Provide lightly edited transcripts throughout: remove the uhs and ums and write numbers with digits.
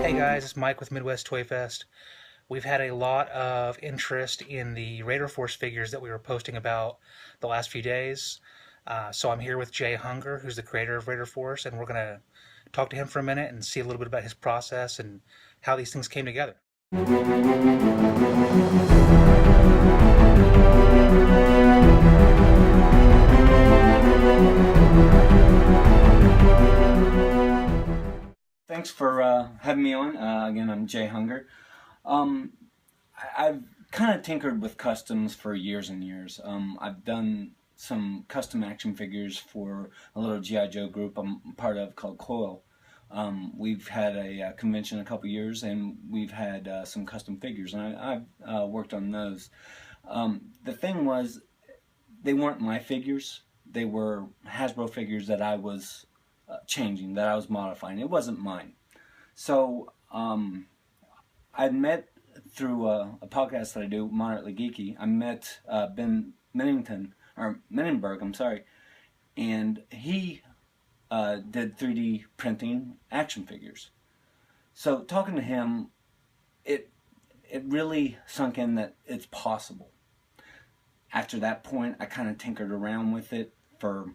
Hey guys, it's Mike with Midwest Toy Fest. We've had a lot of interest in the Raider Force figures that we were posting about the last few days. So I'm here with Jay Hunger, who's the creator of Raider Force, and we're going to talk to him for a minute and see a little bit about his process and how these things came together. Thanks for having me on. Again, I'm Jay Hunger. Um, I've kind of tinkered with customs for years and years. I've done some custom action figures for a little G.I. Joe group I'm part of called Coil. We've had a convention a couple years, and we've had some custom figures, and I've worked on those. The thing was, they weren't my figures. They were Hasbro figures that I was changing, that I was modifying. It wasn't mine. So I met through a podcast that I do, Moderately Geeky. I met Ben Menenberg, I'm sorry, and he did 3D printing action figures. So talking to him, it really sunk in that it's possible. After that point, I kind of tinkered around with it for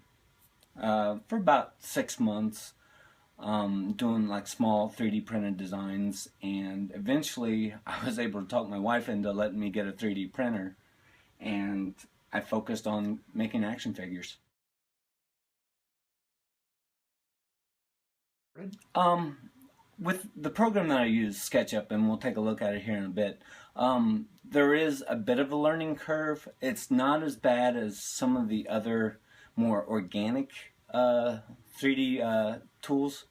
about 6 months, doing like small 3D printed designs, and eventually I was able to talk my wife into letting me get a 3D printer, and I focused on making action figures. With the program that I use, SketchUp, and we'll take a look at it here in a bit, there is a bit of a learning curve. It's not as bad as some of the other more organic 3D tools.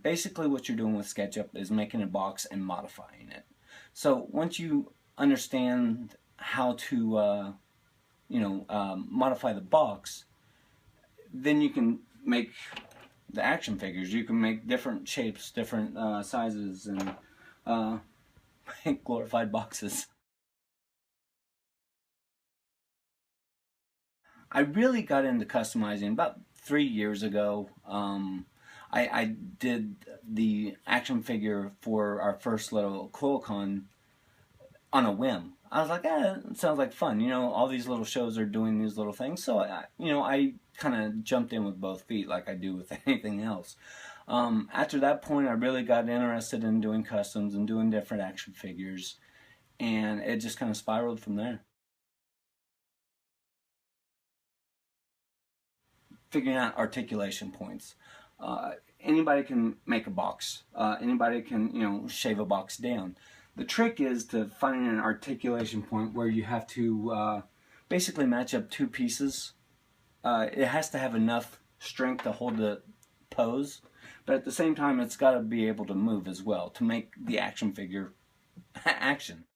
Basically what you're doing with SketchUp is making a box and modifying it. So once you understand how to modify the box, then you can make the action figures. You can make different shapes, different sizes, and make glorified boxes. I really got into customizing about 3 years ago. I did the action figure for our first little CoilCon on a whim. I was like, it sounds like fun. You know, all these little shows are doing these little things. So, I kind of jumped in with both feet like I do with anything else. After that point, I really got interested in doing customs and doing different action figures. And it just kind of spiraled from there. Figuring out articulation points. Anybody can make a box. Anybody can, shave a box down. The trick is to find an articulation point where you have to basically match up two pieces. It has to have enough strength to hold the pose, but at the same time it's got to be able to move as well to make the action figure action.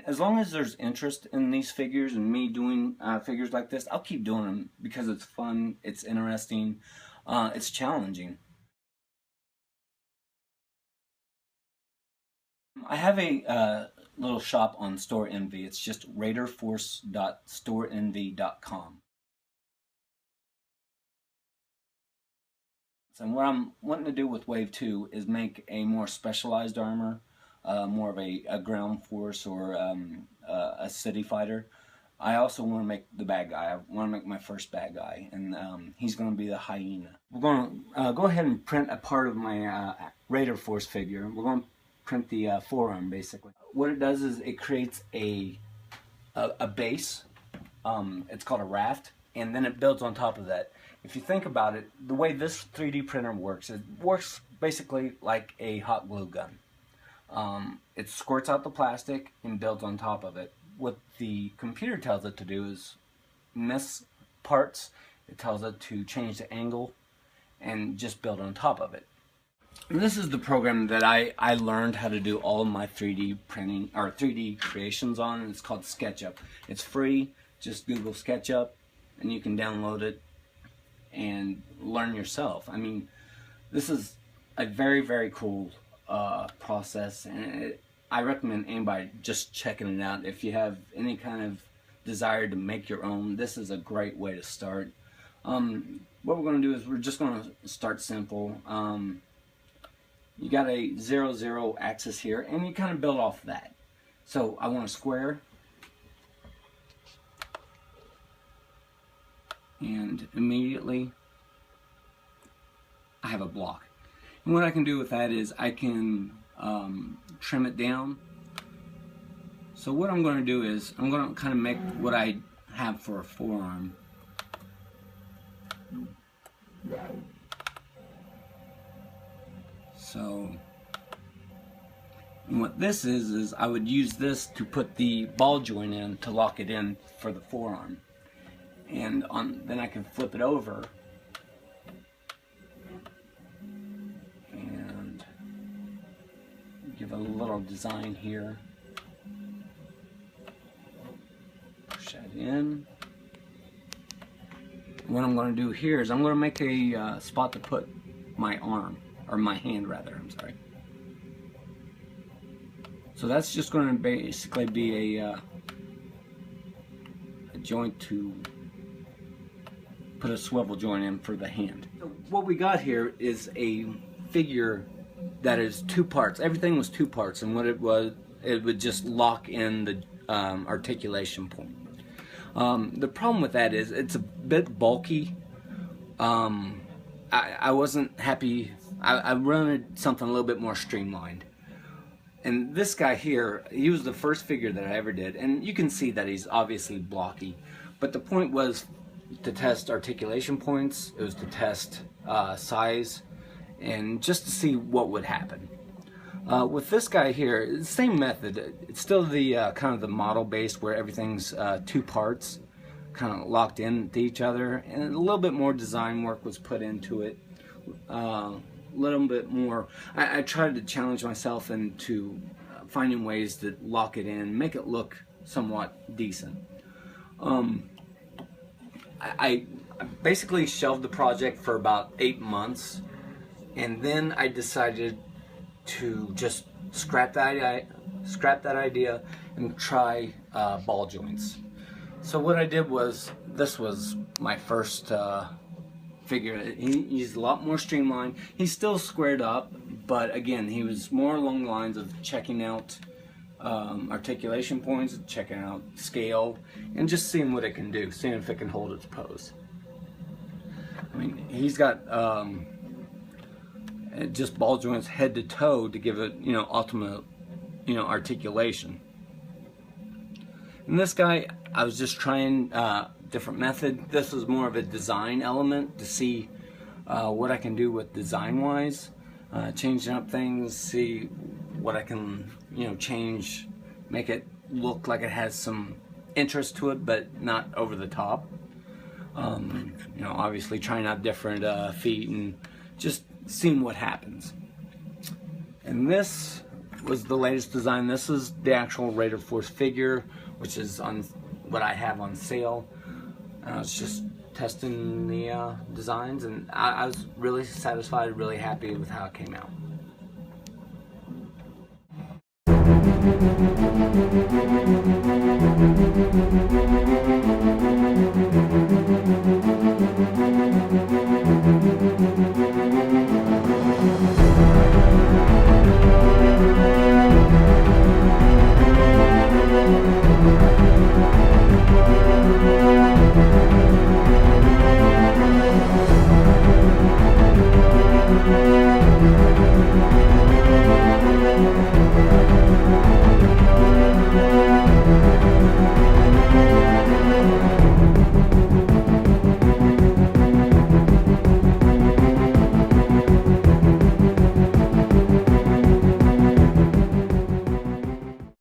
As long as there's interest in these figures and me doing figures like this, I'll keep doing them because it's fun, it's interesting, it's challenging. I have a little shop on Store Envy. It's just raiderforce.storeenvy.com. And what I'm wanting to do with Wave 2 is make a more specialized armor, more of a ground force or a city fighter. I also want to make the bad guy. I want to make my first bad guy, and he's going to be the hyena. We're going to go ahead and print a part of my Raider Force figure. We're going to print the forearm, basically. What it does is it creates a base. It's called a raft, and then it builds on top of that. If you think about it, the way this 3D printer works, it works basically like a hot glue gun. It squirts out the plastic and builds on top of it. What the computer tells it to do is miss parts. It tells it to change the angle and just build on top of it. And this is the program that I learned how to do all of my 3D printing or 3D creations on. It's called SketchUp. It's free. Just Google SketchUp and you can download it and learn yourself. I mean, this is a very, very cool process, and I recommend anybody just checking it out. If you have any kind of desire to make your own, this is a great way to start. What we're going to do is we're just going to start simple. You got a 0, 0 axis here, and you kind of build off that. So I want a square, and immediately I have a block. And what I can do with that is I can trim it down. So what I'm going to do is I'm going to kind of make what I have for a forearm. So, and what this is I would use this to put the ball joint in to lock it in for the forearm. And then I can flip it over and give a little design here. Push that in. What I'm going to do here is I'm going to make a spot to put my arm, or my hand rather, I'm sorry. So that's just going to basically be a joint to put a swivel joint in for the hand. So what we got here is a figure that is 2 parts. Everything was 2 parts, and what it was, it would just lock in the articulation point. The problem with that is it's a bit bulky. I wasn't happy. I wanted something a little bit more streamlined. And this guy here, he was the first figure that I ever did, and you can see that he's obviously blocky. But the point was to test articulation points, it was to test size, and just to see what would happen. With this guy here, the same method. It's still the kind of the model base where everything's 2 parts, kind of locked into each other, and a little bit more design work was put into it. A little bit more. I tried to challenge myself into finding ways to lock it in, make it look somewhat decent. I basically shelved the project for about 8 months, and then I decided to just scrap that idea and try ball joints. So what I did was, this was my first figure. He's a lot more streamlined. He's still squared up, but again, he was more along the lines of checking out articulation points, checking out scale, and just seeing what it can do, seeing if it can hold its pose. I mean, he's got just ball joints head to toe to give it, ultimate, articulation. And this guy, I was just trying different method. This was more of a design element to see what I can do with design-wise, changing up things, see what I can, change, make it look like it has some interest to it, but not over the top. Obviously trying out different feet and just seeing what happens. And this was the latest design. This is the actual Raider Force figure, which is on what I have on sale. I was just testing the designs, and I was really satisfied, really happy with how it came out.